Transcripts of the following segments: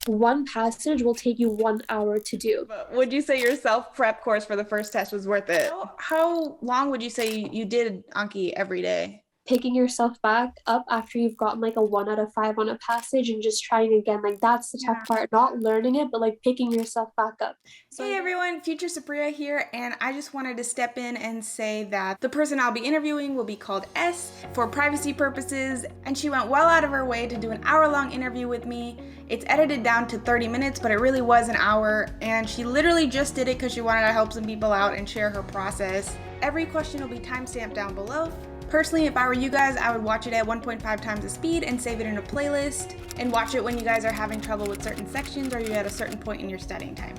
one passage will take you 1 hour to do. But would you say your self-prep course for the first test was worth it? How long would you say you did Anki every day? Picking yourself back up after you've gotten like a 1 out of 5 on a passage and just trying again, like that's the tough part, not learning it, but like picking yourself back up. So hey everyone, Future Supriya here, and I just wanted to step in and say that the person I'll be interviewing will be called S for privacy purposes, and she went well out of her way to do an hour-long interview with me. It's edited down to 30 minutes, but it really was an hour, and she literally just did it because she wanted to help some people out and share her process. Every question will be timestamped down below. Personally, if I were you guys, I would watch it at 1.5 times the speed and save it in a playlist and watch it when you guys are having trouble with certain sections or you're at a certain point in your studying time.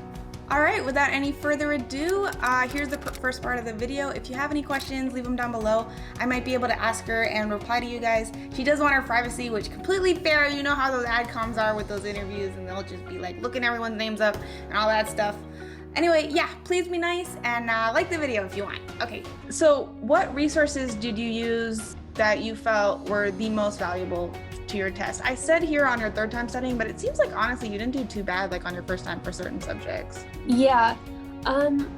All right, without any further ado, here's the first part of the video. If you have any questions, leave them down below. I might be able to ask her and reply to you guys. She does want her privacy, which completely fair. You know how those adcoms are with those interviews, and they'll just be like looking everyone's names up and all that stuff. Anyway, yeah, please be nice and like the video if you want. Okay, so what resources did you use that you felt were the most valuable to your test? I said here on your third time studying, but it seems like honestly you didn't do too bad like on your first time for certain subjects. Yeah,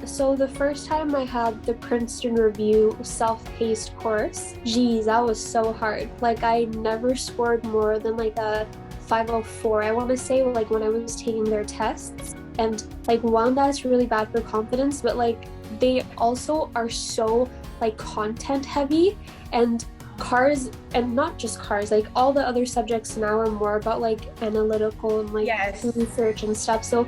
so the first time I had the Princeton review self-paced course, geez, that was so hard. Like I never scored more than like a 504, I want to say, like when I was taking their tests. And like one, that's really bad for confidence, but like they also are so like content heavy, and cars, and not just cars, like all the other subjects now are more about like analytical and like research and stuff. So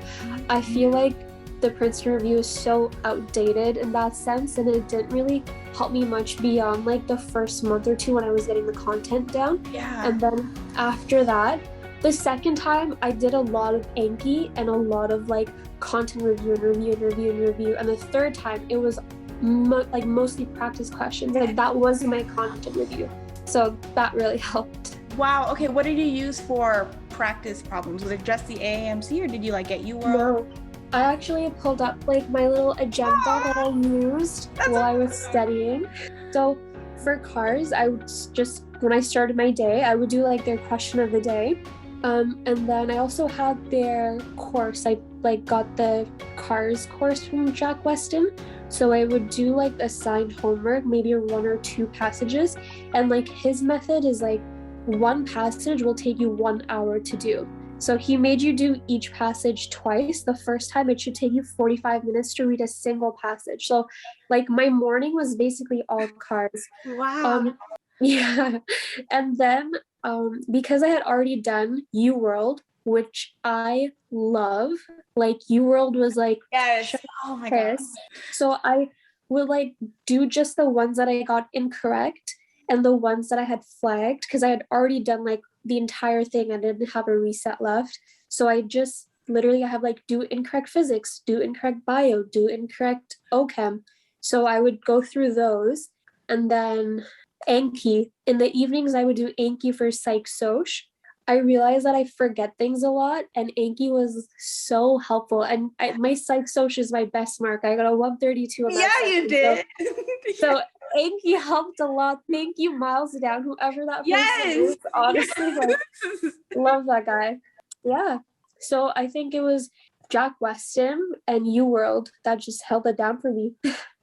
I feel like the Princeton review is so outdated in that sense, and it didn't really help me much beyond like the first month or two when I was getting the content down. And then after that, the second time I did a lot of Anki and a lot of like content review and review. And the third time it was like mostly practice questions. Like that was my content review. So that really helped. Wow. Okay. What did you use for practice problems? Was it just the AAMC or did you like get UWorld? No, I actually pulled up like my little agenda that I used while I was studying. So for cars, I would just, when I started my day, I would do like their question of the day. And then I also had their course. I like got the cars course from Jack Weston. So I would do like assigned homework, maybe 1 or 2 passages. And like his method is like one passage will take you 1 hour to do. So he made you do each passage twice. The first time it should take you 45 minutes to read a single passage. So like my morning was basically all cars. Wow. Yeah. And then because I had already done UWorld, which I love, like UWorld was like, yes, oh my god. So I would like do just the ones that I got incorrect and the ones that I had flagged, because I had already done like the entire thing. I didn't have a reset left. So I just literally have like do incorrect physics, do incorrect bio, do incorrect OChem. So I would go through those, and then Anki. In the evenings, I would do Anki for Psych Soc. I realized that I forget things a lot, and Anki was so helpful. And my Psych Soc is my best mark. I got a 132 on that. Yeah, you did. So Anki helped a lot. Thank you, Miles Down, whoever that person is. Honestly, like, love that guy. Yeah. So I think it was Jack Weston and UWorld that just held it down for me.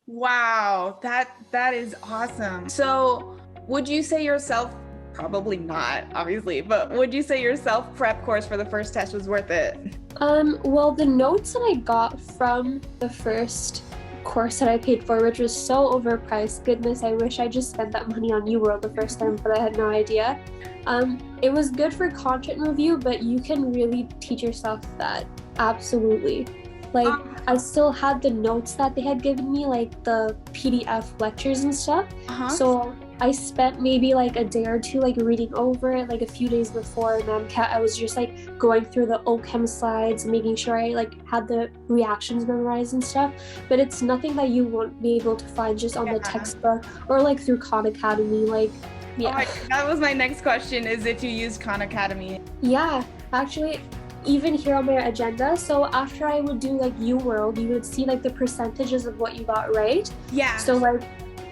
Wow, that is awesome. So would you say yourself, probably not, obviously, but would you say your self-prep course for the first test was worth it? Well, the notes that I got from the first course that I paid for, which was so overpriced, goodness, I wish I just spent that money on UWorld the first time, but I had no idea. It was good for content review, but you can really teach yourself that, absolutely. Like, I still had the notes that they had given me, like the PDF lectures and stuff. So I spent maybe like a day or two like reading over it, like a few days before an MCAT. I was just like going through the OChem slides, making sure I like had the reactions memorized and stuff. But it's nothing that you won't be able to find just on the textbook or like through Khan Academy. Like, yeah. Oh, that was my next question, is if you use Khan Academy. Yeah, actually, even here on my agenda, so after I would do like UWorld, you would see like the percentages of what you got right. Yeah. So like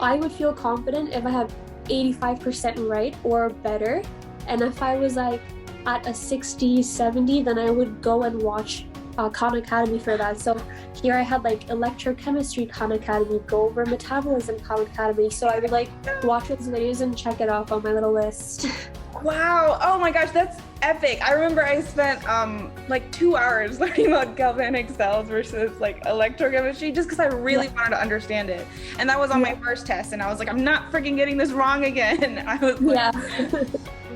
I would feel confident if I had 85% right or better, and if I was like at a 60, 70, then I would go and watch Khan Academy for that. So here I had like electrochemistry Khan Academy, go over metabolism Khan Academy. So I would like watch those videos and check it off on my little list. Wow. Oh my gosh, that's epic. I remember I spent like 2 hours learning about galvanic cells versus like electrochemistry just because I really wanted to understand it. And that was on my first test, and I was like, I'm not freaking getting this wrong again. I was like,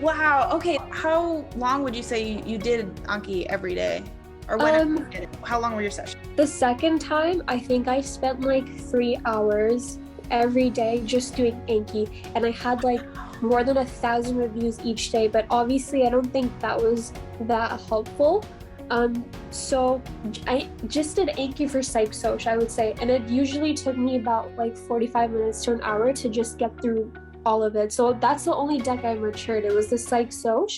wow. Okay. How long would you say you did Anki every day? Or when how long were your sessions? The second time, I think I spent like 3 hours every day just doing Anki, and I had like more than 1,000 reviews each day, but obviously I don't think that was that helpful. So I just did Anki for Psych Soc, I would say, and it usually took me about like 45 minutes to an hour to just get through all of it. So that's the only deck I matured. It was the Psych Soc.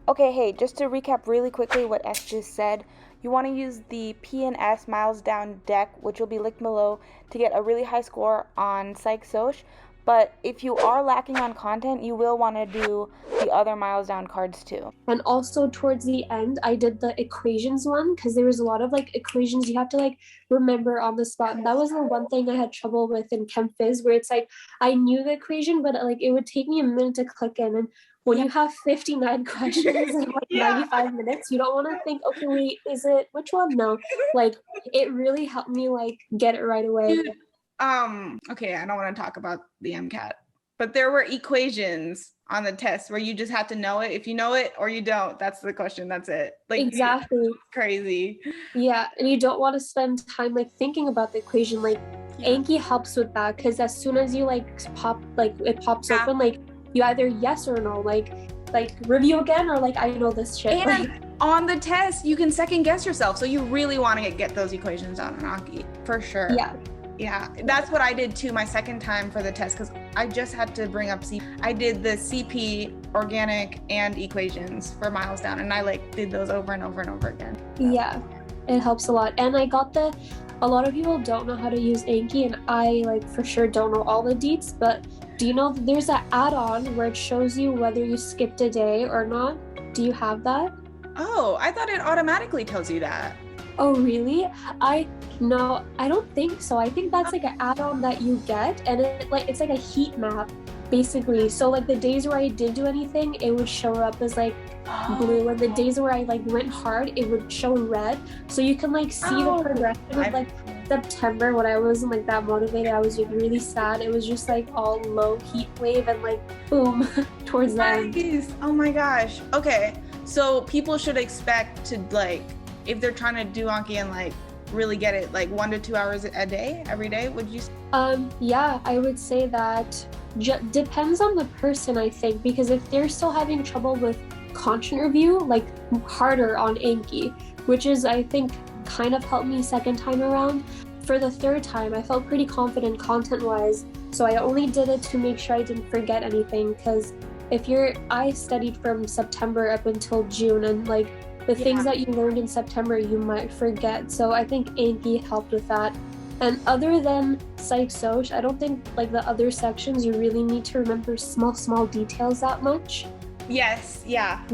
Okay, hey, just to recap really quickly what S just said, you want to use the P&S Miles Down deck, which will be linked below, to get a really high score on Psych Soc. But if you are lacking on content, you will want to do the other Miles Down cards too. And also towards the end, I did the equations one because there was a lot of like equations you have to like remember on the spot. And that was the one thing I had trouble with in Chem Phys, where it's like I knew the equation, but like it would take me a minute to click in. And when you have 59 questions in like 95 minutes, you don't want to think, okay, wait, is it which one? No, like it really helped me like get it right away. Okay, I don't want to talk about the MCAT, but there were equations on the test where you just had to know it. If you know it or you don't, that's the question. That's it. Like exactly. Crazy. Yeah, and you don't want to spend time like thinking about the equation. Like Anki helps with that because as soon as you like it pops open, like you either yes or no, like review again or like I know this shit. And on the test, you can second guess yourself. So you really want to get those equations down in Anki for sure. Yeah, that's what I did too my second time for the test because I just had to bring up I did the CP, organic, and equations for Miles Down, and I like did those over and over and over again. So. Yeah, it helps a lot. And I got a lot of people don't know how to use Anki, and I like for sure don't know all the deets, but do you know that there's an add-on where it shows you whether you skipped a day or not? Do you have that? Oh, I thought it automatically tells you that. Oh, really? No, I don't think so. I think that's like an add-on that you get, and it's like a heat map, basically. So like the days where I didn't do anything, it would show up as like blue, and the days where I like went hard, it would show red. So you can like see the progression of like September when I wasn't like that motivated. I was like, really sad. It was just like all low heat wave and like boom towards the end. Oh my gosh. Okay, so people should expect to like, if they're trying to do Anki and like really get it, like 1 to 2 hours a day, every day, would you? Yeah, I would say that depends on the person, I think, because if they're still having trouble with content review, like harder on Anki, which is, I think, kind of helped me second time around. For the third time, I felt pretty confident content-wise, so I only did it to make sure I didn't forget anything, because I studied from September up until June, and like the things that you learned in September, you might forget. So I think Anki helped with that. And other than Psych Soc, I don't think like the other sections, you really need to remember small details that much. Yes, yeah.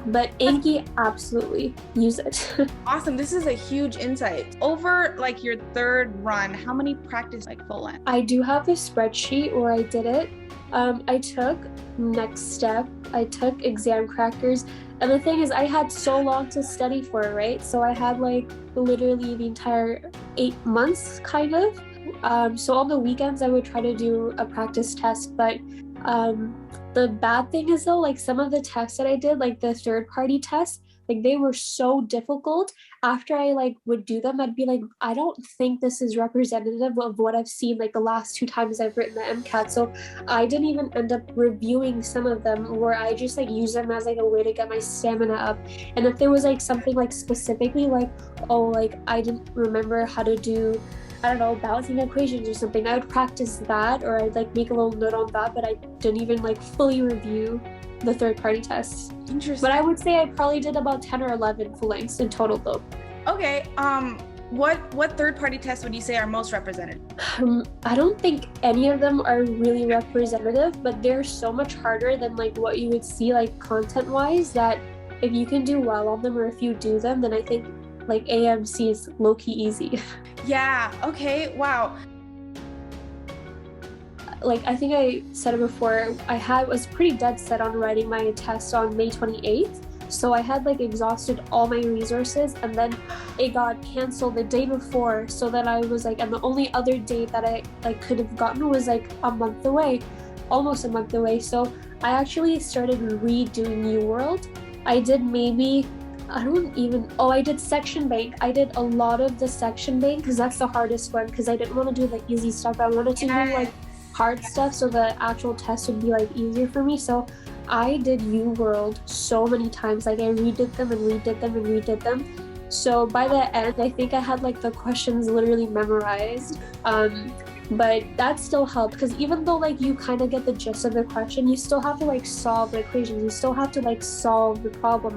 But Anki, absolutely use it. Awesome, this is a huge insight. Over like your third run, how many practice like full length? I do have a spreadsheet where I did it. I took Next Step, I took exam crackers, and the thing is I had so long to study for, right? So I had like literally the entire 8 months kind of. So on the weekends I would try to do a practice test, but the bad thing is though, like some of the tests that I did, like the third party tests, like they were so difficult. After I like would do them, I'd be like, I don't think this is representative of what I've seen like the last 2 times I've written the MCAT. So I didn't even end up reviewing some of them, where I just like use them as like a way to get my stamina up. And if there was like something like specifically like, oh, like I didn't remember how to do, I don't know, balancing equations or something, I would practice that, or I'd like make a little note on that, but I didn't even like fully review the third party tests. Interesting. But I would say I probably did about 10 or 11 full lengths in total though. Okay, what third party tests would you say are most representative? I don't think any of them are really representative, but they're so much harder than like what you would see like content wise that if you can do well on them, or if you do them, then I think like AAMC is low-key easy. Yeah, okay, wow. Like I think I said it before, was pretty dead set on writing my test on May 28th. So I had like exhausted all my resources, and then it got canceled the day before. So then I was like, and the only other date that I like could have gotten was like a month away, almost a month away. So I actually started redoing New World. I did I did section bank. I did a lot of the section bank because that's the hardest one, because I didn't want to do like easy stuff. I wanted to do like hard stuff so the actual test would be like easier for me. So I did U World so many times. Like I redid them and redid them and redid them. So by the end, I think I had like the questions literally memorized. But that still helped, because even though like you kind of get the gist of the question, you still have to like solve the equations. You still have to like solve the problem.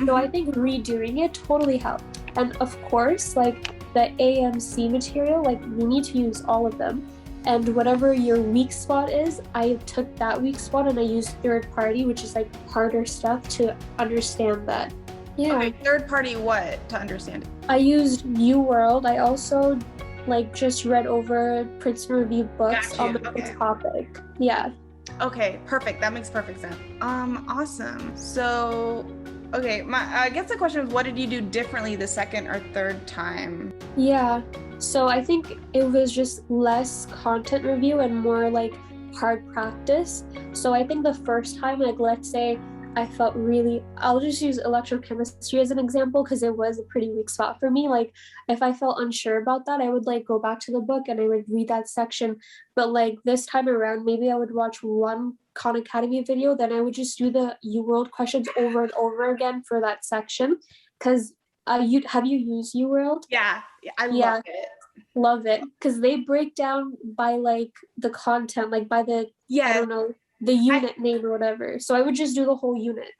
So I think redoing it totally helped. And of course, like the AAMC material, like you need to use all of them. And whatever your weak spot is, I took that weak spot and I used third party, which is like harder stuff to understand that. Yeah. Okay, third party what to understand it? I used U World. I also like just read over Princeton Review books on the topic. Yeah. Okay, perfect. That makes perfect sense. Awesome. So, okay, I guess the question is, what did you do differently the second or third time? Yeah. So I think it was just less content review and more like hard practice. So I think the first time, like let's say I'll just use electrochemistry as an example, because it was a pretty weak spot for me. Like if I felt unsure about that, I would like go back to the book and I would read that section. But like this time around, maybe I would watch one Khan Academy video, then I would just do the U World questions over and over again for that section. Because have you used U World? Yeah, I love it. Love it, because they break down by like the content, like by the I don't know, the unit name or whatever. So I would just do the whole unit.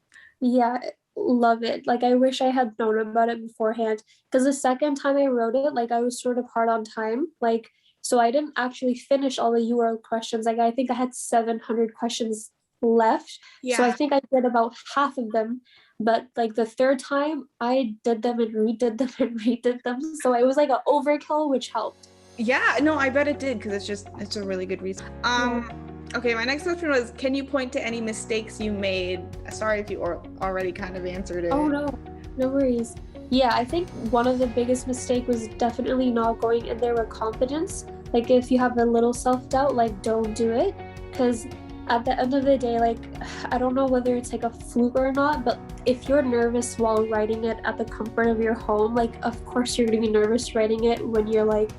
Yeah, love it. Like I wish I had known about it beforehand, because the second time I wrote it, like I was sort of hard on time. Like so I didn't actually finish all the U World questions. Like I think I had 700 questions left. So I think I did about half of them. But like the third time, I did them and redid them and redid them. So it was like an overkill, which helped. Yeah, no, I bet it did, because it's a really good reason. Okay, my next question was, can you point to any mistakes you made? Sorry if you already kind of answered it. Oh no worries. Yeah, I think one of the biggest mistake was definitely not going in there with confidence. Like if you have a little self-doubt, like don't do it, because at the end of the day, like I don't know whether it's like a fluke or not, but if you're nervous while writing it at the comfort of your home, like of course you're gonna be nervous writing it when you're like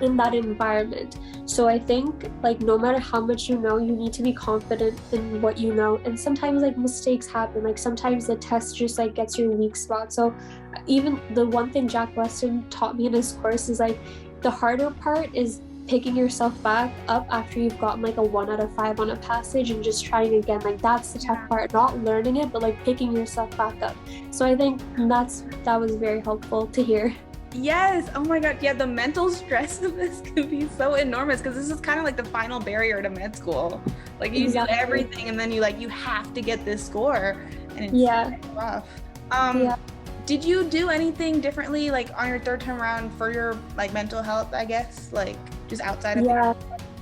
in that environment. So I think like no matter how much you know, you need to be confident in what you know. And sometimes like mistakes happen. Like sometimes the test just like gets your weak spot. So even the one thing Jack Weston taught me in his course is like the harder part is picking yourself back up after you've gotten like a 1 out of 5 on a passage and just trying again. Like that's the tough part, not learning it, but like picking yourself back up. So I think that was very helpful to hear. Yes. Oh my God. Yeah. The mental stress of this can be so enormous, because this is kind of like the final barrier to med school. Like you do everything and then you have to get this score, and it's rough. Did you do anything differently like on your third time around for your like mental health, I guess, like just outside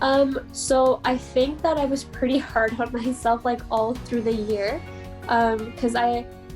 of so I think that I was pretty hard on myself like all through the year, because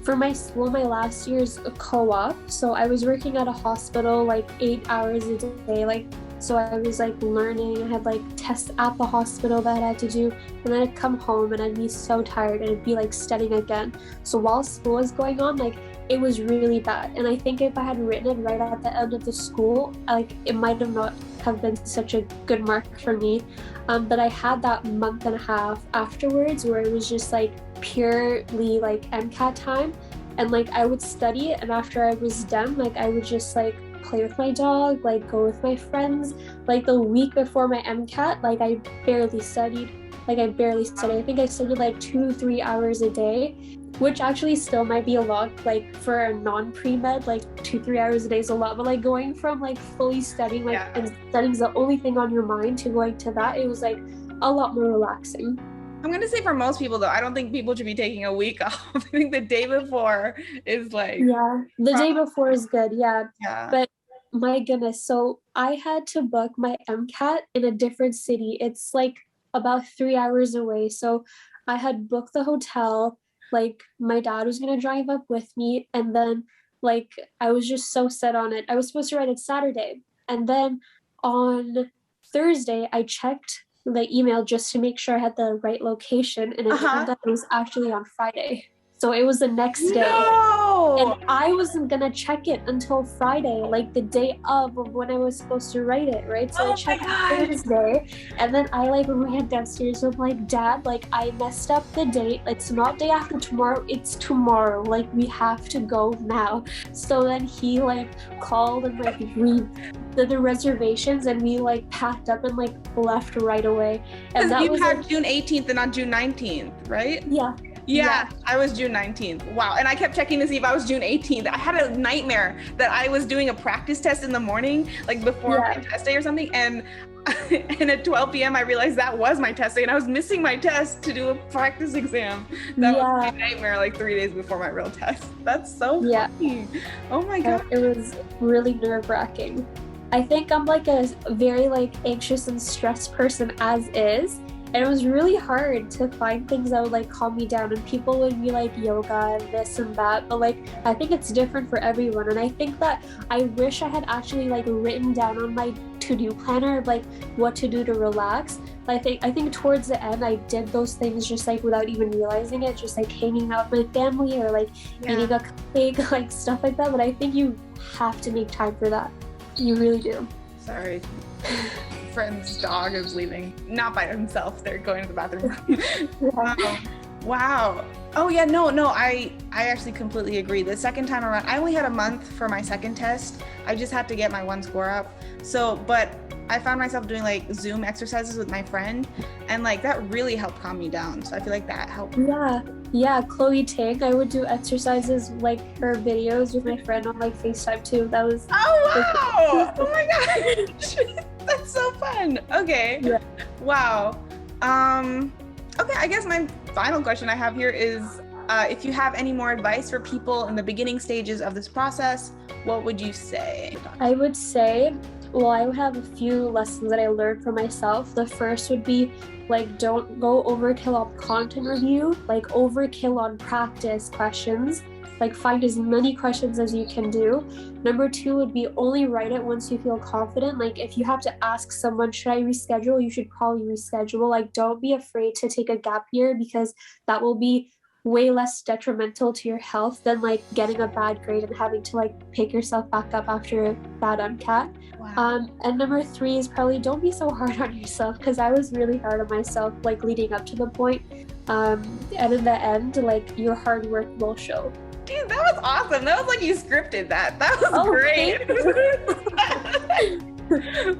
for my school, my last year's a co-op, so I was working at a hospital like 8 hours a day, like so I was like learning. I had like tests at the hospital that I had to do, and then I'd come home and I'd be so tired and I'd be like studying again. So while school was going on, like it was really bad. And I think if I had written it right at the end of the school, like it might have not have been such a good mark for me. But I had that month and a half afterwards where it was just like purely like MCAT time, and like I would study it, and after I was done, like I would just like play with my dog, like go with my friends. Like the week before my MCAT, like I barely studied. I think I studied like 2-3 hours a day, which actually still might be a lot. Like for a non-pre-med, like 2-3 hours a day is a lot, but like going from like fully studying and studying's the only thing on your mind to going to that, it was like a lot more relaxing. I'm gonna say for most people though, I don't think people should be taking a week off. I think the day before is like, Yeah, the day before is good. Yeah. yeah. But my goodness, so I had to book my MCAT in a different city. It's like about 3 hours away. So I had booked the hotel, like my dad was gonna drive up with me, and then like I was just so set on it. I was supposed to write it Saturday. And then on Thursday, I checked the email just to make sure I had the right location, and it turned out it was actually on Friday. So it was the next day. No! And I wasn't gonna check it until Friday, like the day of when I was supposed to write it, right? So I checked Thursday, and then I like ran downstairs. I'm like, Dad, like I messed up the date. It's not day after tomorrow, it's tomorrow. Like we have to go now. So then he like called and like the reservations, and we like packed up and like left right away. And that you was had like, June 18th and not June 19th, right? Yeah. Yeah, I was June 19th. Wow. And I kept checking to see if I was June 18th. I had a nightmare that I was doing a practice test in the morning, like before my test day or something. And at 12 p.m. I realized that was my test day, and I was missing my test to do a practice exam. That was my nightmare, like 3 days before my real test. That's so funny. Oh my God. It was really nerve-wracking. I think I'm like a very like anxious and stressed person as is. And it was really hard to find things that would like calm me down, and people would be like yoga and this and that, but like I think it's different for everyone. And I think that I wish I had actually like written down on my to-do planner like what to do to relax. I think towards the end I did those things just like without even realizing it, just like hanging out with my family or like eating a cupcake, like stuff like that. But I think you have to make time for that. You really do. Sorry. Friend's dog is leaving, not by himself. They're going to the bathroom. Wow. Oh yeah, no, I actually completely agree. The second time around, I only had a month for my second test. I just had to get my one score up. So, but I found myself doing like Zoom exercises with my friend, and like that really helped calm me down. So I feel like that helped. Yeah, Chloe Ting, I would do exercises like her videos with my friend on like FaceTime too. That was wow. Oh my gosh. That's so fun. Okay. Yeah. Wow. Okay, I guess my final question I have here is if you have any more advice for people in the beginning stages of this process, what would you say? I would say, well, I would have a few lessons that I learned for myself. The first would be like, don't go overkill on content review, like overkill on practice questions. Like find as many questions as you can do. Number two would be only write it once you feel confident. Like if you have to ask someone, should I reschedule? You should probably reschedule. Like don't be afraid to take a gap year, because that will be way less detrimental to your health than like getting a bad grade and having to like pick yourself back up after a bad MCAT. Wow. And number three is probably don't be so hard on yourself, because I was really hard on myself like leading up to the point. And in the end, like your hard work will show. Dude, that was awesome. That was like you scripted that. That was great.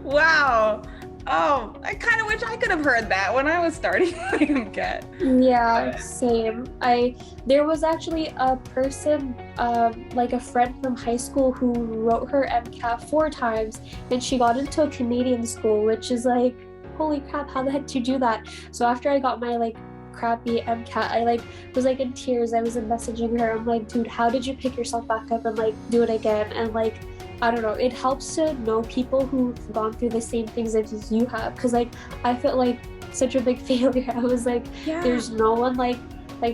Wow. Oh, I kind of wish I could have heard that when I was starting my MCAT. Yeah, same. There was actually a person, like a friend from high school, who wrote her MCAT 4 times, and she got into a Canadian school, which is like, holy crap, how the heck did you do that? So after I got my like crappy MCAT, I like was like in tears. I was messaging her. I'm like, dude, how did you pick yourself back up and like do it again? And like, I don't know, it helps to know people who've gone through the same things as you have, because like I felt like such a big failure. I was like, there's no one like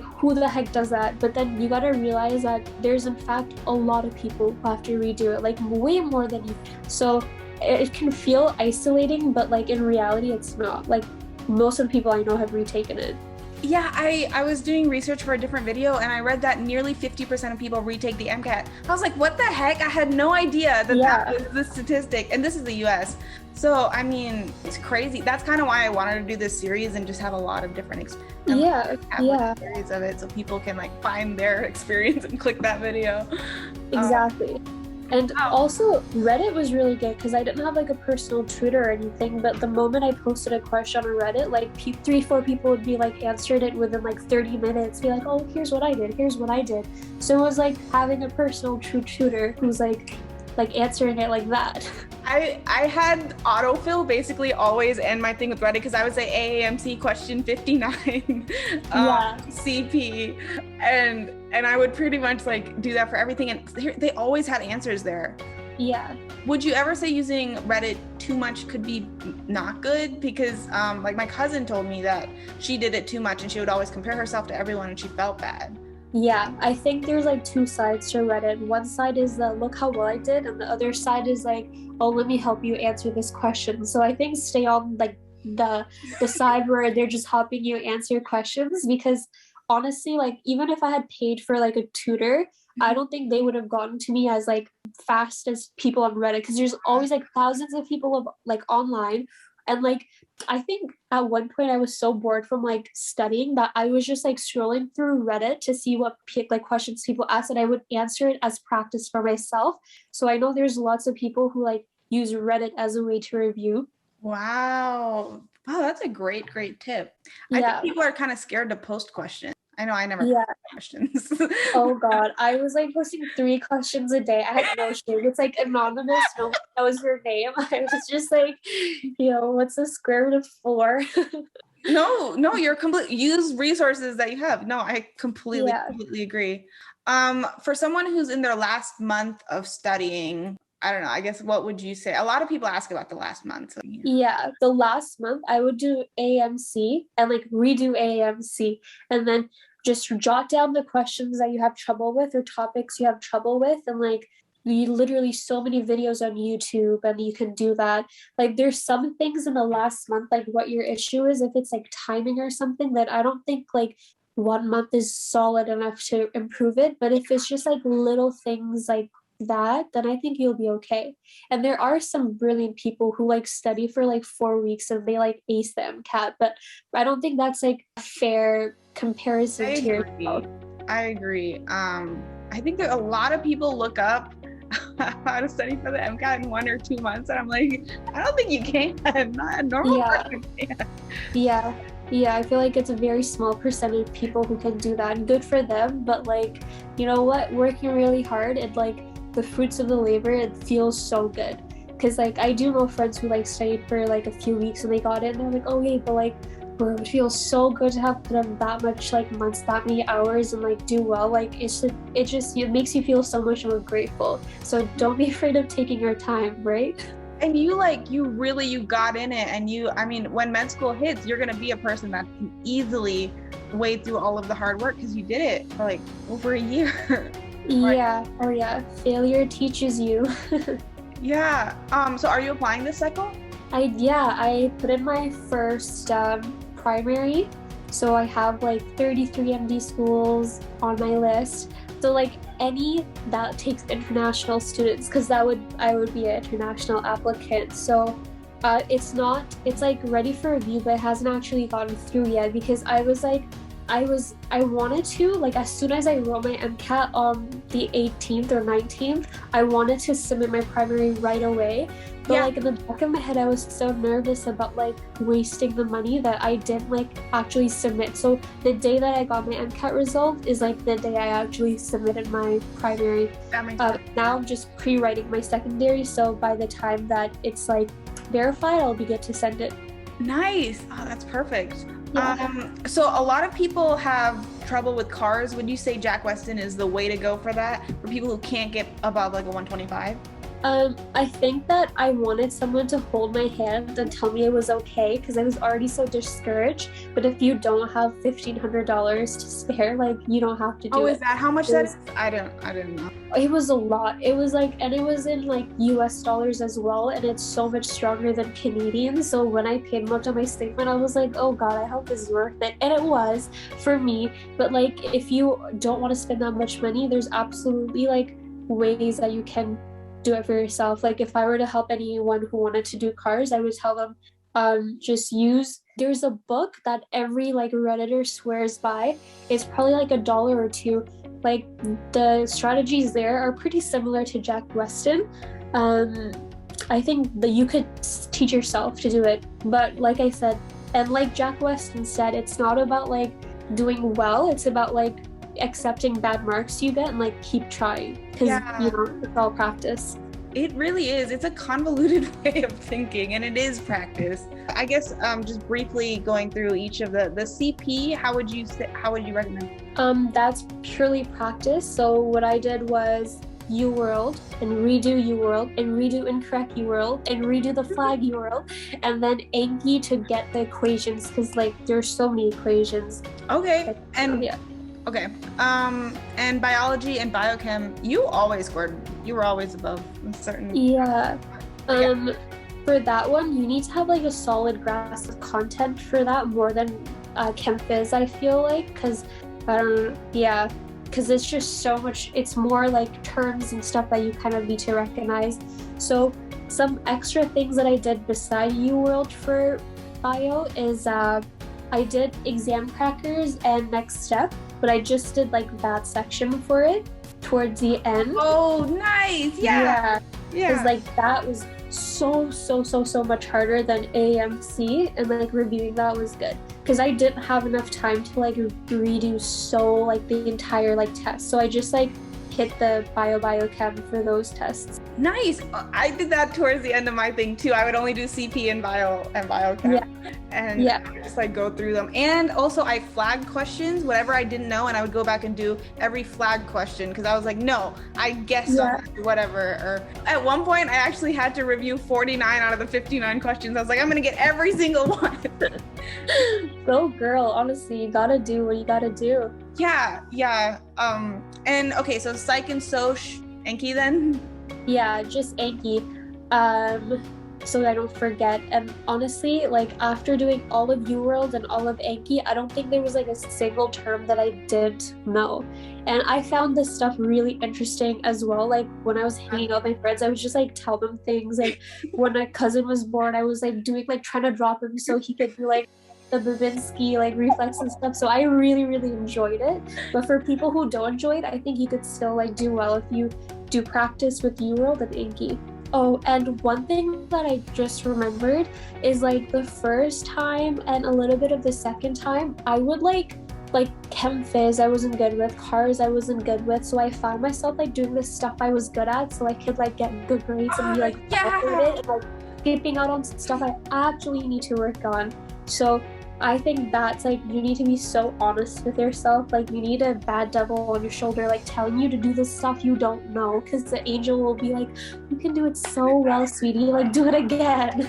who the heck does that? But then you gotta realize that there's in fact a lot of people who have to redo it, like way more than you. So it can feel isolating, but like in reality it's not. Like most of the people I know have retaken it. Yeah, I was doing research for a different video, and I read that nearly 50% of people retake the MCAT. I was like, what the heck? I had no idea that that was the statistic, and this is the US. So, I mean, it's crazy. That's kind of why I wanted to do this series and just have a lot of different series of it, so people can like find their experience and click that video. Exactly. And also Reddit was really good, because I didn't have like a personal tutor or anything, but the moment I posted a question on Reddit, like 3-4 people would be like answered it within like 30 minutes, be like, oh, here's what I did. So it was like having a personal tutor who's like like answering it like that. I had autofill basically always end my thing with Reddit, because I would say AAMC question 59, Yeah. CP, and I would pretty much like do that for everything, and they always had answers there. Yeah. Would you ever say using Reddit too much could be not good? Because like my cousin told me that she did it too much and she would always compare herself to everyone and she felt bad. Yeah, I think there's like two sides to Reddit. One side is the look how well I did, and the other side is like, oh, let me help you answer this question. So I think stay on like the side where they're just helping you answer questions, because honestly, like even if I had paid for like a tutor, I don't think they would have gotten to me as like fast as people on Reddit, because there's always like thousands of people of like online. And like I think at one point I was so bored from like studying that I was just like scrolling through Reddit to see what like questions people asked, and I would answer it as practice for myself. So I know there's lots of people who like use Reddit as a way to review. Wow, that's a great tip. I think people are kind of scared to post questions. I know I never post questions. Oh God, I was like posting 3 questions a day. I had no shame. It's like anonymous. No one knows your name. I was just like, what's the square root of 4? No, you're use resources that you have. No, I completely agree. For someone who's in their last month of studying, I don't know, I guess what would you say? A lot of people ask about the last month. So. Yeah, the last month I would do AAMC and like redo AAMC, and then just jot down the questions that you have trouble with or topics you have trouble with, and like literally so many videos on YouTube, and you can do that. Like there's some things in the last month, like what your issue is, if it's like timing or something, that I don't think like 1 month is solid enough to improve it. But if it's just like little things like that, then I think you'll be okay. And there are some brilliant people who like study for like 4 weeks and they like ace the MCAT, but I don't think that's like a fair comparison to yourself. I agree. I think that a lot of people look up how to study for the MCAT in 1 or 2 months, and I'm like, I don't think you can. Not a normal person can. Yeah, I feel like it's a very small percentage of people who can do that, and good for them. But like, you know what, working really hard, and like the fruits of the labor, it feels so good. Because like I do know friends who like studied for like a few weeks and they got it, and they're like, oh yeah, but like bro, it feels so good to have put in that much like months, that many hours, and like do well. Like it makes you feel so much more grateful. So don't be afraid of taking your time, right? And you got in it, and when med school hits, you're gonna be a person that can easily wade through all of the hard work because you did it for like over a year. Yeah. Oh yeah. Failure teaches you. Yeah. So are you applying this cycle? I put in my first primary. So I have like 33 MD schools on my list. So like any that takes international students, because I would be an international applicant. So it's like ready for review, but it hasn't actually gotten through yet, because I wanted to, like as soon as I wrote my MCAT on the 18th or 19th, I wanted to submit my primary right away. But like in the back of my head, I was so nervous about like wasting the money that I didn't like actually submit. So the day that I got my MCAT result is like the day I actually submitted my primary. That makes sense. Now I'm just pre-writing my secondary. So by the time that it's like verified, I'll be good to send it. Nice. Oh, that's perfect. Yeah. So a lot of people have trouble with cars. Would you say Jack Weston is the way to go for that, for people who can't get above like a 125? I think that I wanted someone to hold my hand and tell me it was okay, because I was already so discouraged. But if you don't have $1,500 to spare, like you don't have to do it. Oh, is that how much that is? I didn't know. It was a lot. It was like, and it was in like US dollars as well, and it's so much stronger than Canadian. So when I paid much on my statement, I was like, oh God, I hope this is worth it. And it was for me. But like, if you don't want to spend that much money, there's absolutely like ways that you can do it for yourself. Like if I were to help anyone who wanted to do cars, I would tell them there's a book that every like Redditor swears by. It's probably like $1 or $2. Like the strategies there are pretty similar to Jack Weston. I think that you could teach yourself to do it, but like I said, and like Jack Weston said, it's not about like doing well, it's about like accepting bad marks you get and like keep trying, because it's all practice. It really is. It's a convoluted way of thinking, and it is practice. I guess just briefly going through each of the CP, how would you recommend? That's purely practice. So what I did was UWorld and redo UWorld and redo incorrect UWorld and redo the flag UWorld, and then Anki to get the equations because like there's so many equations. Okay. And yeah. Okay. And biology and biochem, you were always above a certain. Yeah. For that one, you need to have like a solid grasp of content for that more than Chem Phys, I feel like, because because it's just so much, it's more like terms and stuff that you kind of need to recognize. So some extra things that I did beside UWorld for bio is I did exam crackers and next step, but I just did like that section for it towards the end. Oh, nice. Yeah. Because like that was so much harder than AAMC, and like reviewing that was good because I didn't have enough time to like redo like the entire like test. So I just like hit the biochem for those tests. Nice. I did that towards the end of my thing too. I would only do CP and biochem. Yeah. And I would just like go through them. And also I flagged questions, whatever I didn't know, and I would go back and do every flag question because I was like, no, I guess whatever. Or at one point I actually had to review 49 out of the 59 questions. I was like, I'm gonna get every single one. Go girl, honestly, you gotta do what you gotta do. Yeah. And okay, so psych and soc, Anki then? Yeah, just Anki. So I don't forget. And honestly, like after doing all of UWorld and all of Anki, I don't think there was like a single term that I didn't know. And I found this stuff really interesting as well. Like when I was hanging out with my friends, I would just like tell them things. Like when my cousin was born, I was like trying to drop him so he could do like the Babinski like reflex and stuff. So I really enjoyed it. But for people who don't enjoy it, I think you could still like do well if you do practice with UWorld and Anki. Oh, and one thing that I just remembered is like the first time and a little bit of the second time, I would like Chem Phys I wasn't good with, cars I wasn't good with, so I found myself like doing this stuff I was good at so I could like get good grades and be like motivated and like skipping out on stuff I actually need to work on. So I think that's like you need to be so honest with yourself. Like you need a bad devil on your shoulder like telling you to do this stuff you don't know, because the angel will be like, you can do it so well, sweetie, like do it again.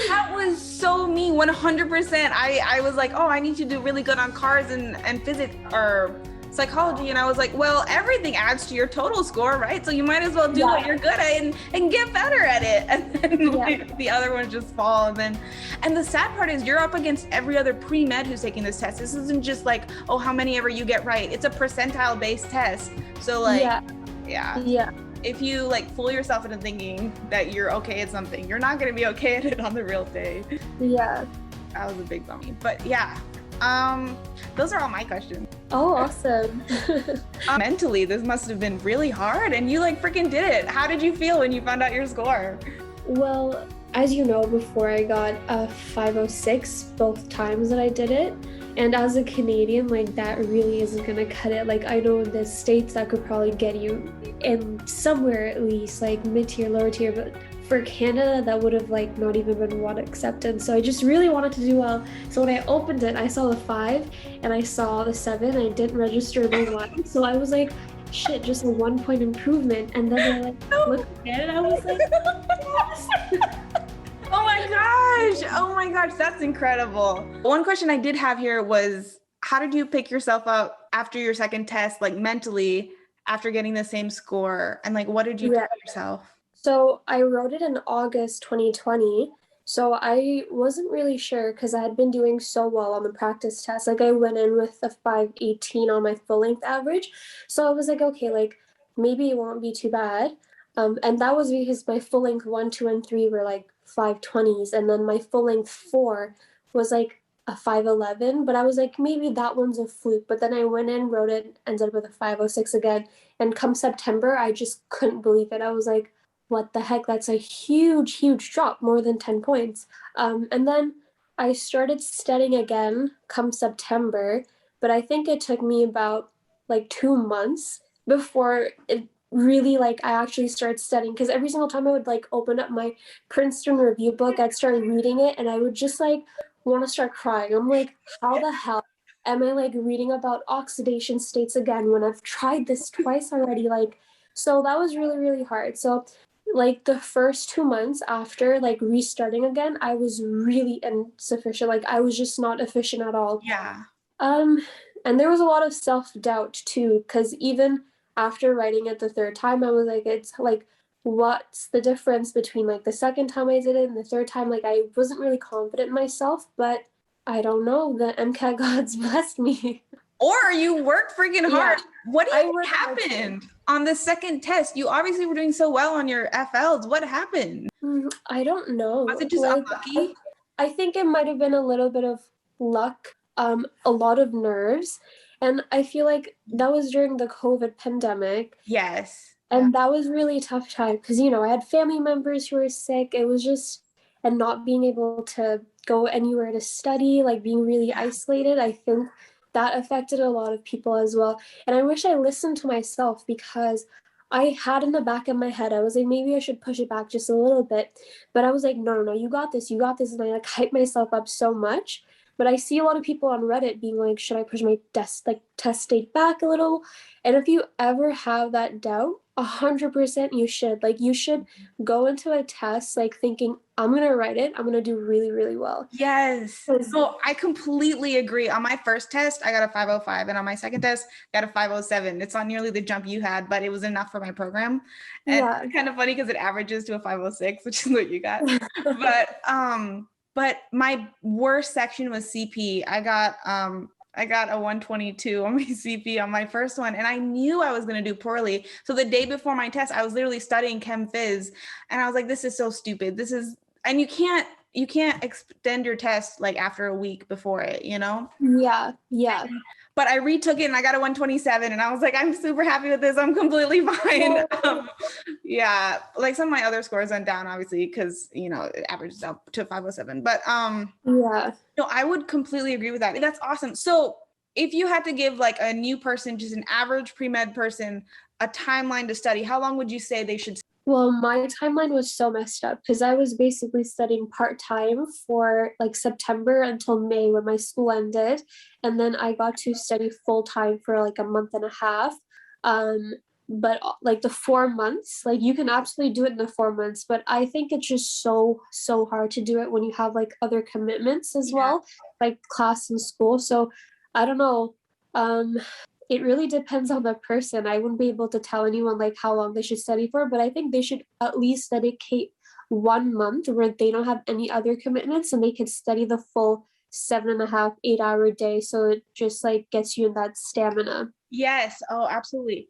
That was so me, 100%. I was like, oh, I need to do really good on cars and physics or psychology, and I was like, well, everything adds to your total score, right? So you might as well do what you're good at and get better at it. And then the other ones just fall. And the sad part is you're up against every other pre-med who's taking this test. This isn't just like, oh, how many ever you get right. It's a percentile based test. So like, if you like fool yourself into thinking that you're okay at something, you're not going to be okay at it on the real day. Yeah. That was a big bummy. But yeah, those are all my questions. Oh, awesome. Mentally, this must have been really hard, and you like freaking did it. How did you feel when you found out your score? Well, as you know, before I got a 506 both times that I did it. And as a Canadian, like that really isn't gonna cut it. Like I know in the States that could probably get you in somewhere at least like mid-tier, lower tier, but for Canada that would have like not even been one accepted. So I just really wanted to do well. So when I opened it, I saw the 5 and I saw the 7. I didn't register the 1. So I was like, shit, just a 1 point improvement. And then I like looked at it and I was like, yes. Oh my gosh, that's incredible. One question I did have here was, how did you pick yourself up after your second test, like mentally, after getting the same score? And like, what did you tell yourself? So I wrote it in August 2020. So I wasn't really sure because I had been doing so well on the practice test. Like I went in with a 518 on my full length average. So I was like, okay, like maybe it won't be too bad. And that was because my full length 1, 2, and 3 were like 520s, and then my full length 4 was like a 511. But I was like, maybe that one's a fluke. But then I went in, wrote it, ended up with a 506 again. And come September, I just couldn't believe it. I was like, what the heck? That's a huge drop, more than 10 points. And then I started studying again come September, but I think it took me about like 2 months before really like I actually started studying because every single time I would like open up my Princeton review book, I'd start reading it and I would just like want to start crying. I'm like, how the hell am I like reading about oxidation states again when I've tried this twice already? Like, so that was really, really hard. So like the first 2 months after like restarting again, I was really insufficient. Like I was just not efficient at all. Yeah. Um, and there was a lot of self-doubt too, because even after writing it the third time, I was like, it's like, what's the difference between like the second time I did it and the third time? Like, I wasn't really confident in myself, but I don't know. The MCAT gods blessed me. Or you worked freaking hard. Yeah, What do I you think worked hard. happened on the second test? You obviously were doing so well on your FLs. What happened? I don't Was know. it just Like, unlucky? I think it might have been a little bit of luck, a lot of nerves. And I feel like that was during the COVID pandemic. Yes. And that was really a tough time because, you know, I had family members who were sick. It was just, and not being able to go anywhere to study, like being really Yeah. isolated, I think that affected a lot of people as well. And I wish I listened to myself because I had in the back of my head, I was like, maybe I should push it back just a little bit. But I was like, no, no, no, you got this, you got this. And I like hype myself up so much. But I see a lot of people on Reddit being like, should I push my test date back a little? And if you ever have that doubt, 100% you should. Like you should go into a test like thinking, I'm gonna write it, I'm gonna do really, really well. Yes. 'Cause- So I completely agree. On my first test, I got a 505, and on my second test, I got a 507. It's not nearly the jump you had, but it was enough for my program. And yeah. it's kind of funny because it averages to a 506, which is what you got. But my worst section was CP. I got a 122 on my CP on my first one, and I knew I was going to do poorly. So the day before my test, I was literally studying Chem Phys, and I was like, this is so stupid. And you can't extend your test like after a week before it, you know? Yeah, yeah. But I retook it and I got a 127, and I was like, I'm super happy with this. I'm completely fine. Yeah, like some of my other scores went down, obviously, because, you know, it averages out to 507. But Yeah. no, I would completely agree with that. That's awesome. So if you had to give like a new person, just an average pre-med person, a timeline to study, how long would you say they should? Well, my timeline was so messed up because I was basically studying part-time for like September until May when my school ended. And then I got to study full-time for like a month and a half. But like the 4 months, like you can absolutely do it in the 4 months, but I think it's just so, so hard to do it when you have like other commitments as Yeah. well, like class and school. So I don't know. Um, it really depends on the person. I wouldn't be able to tell anyone like how long they should study for, but I think they should at least dedicate 1 month where they don't have any other commitments and they could study the full 7.5, 8 hour day. So it just like gets you in that stamina. Yes. Oh, absolutely.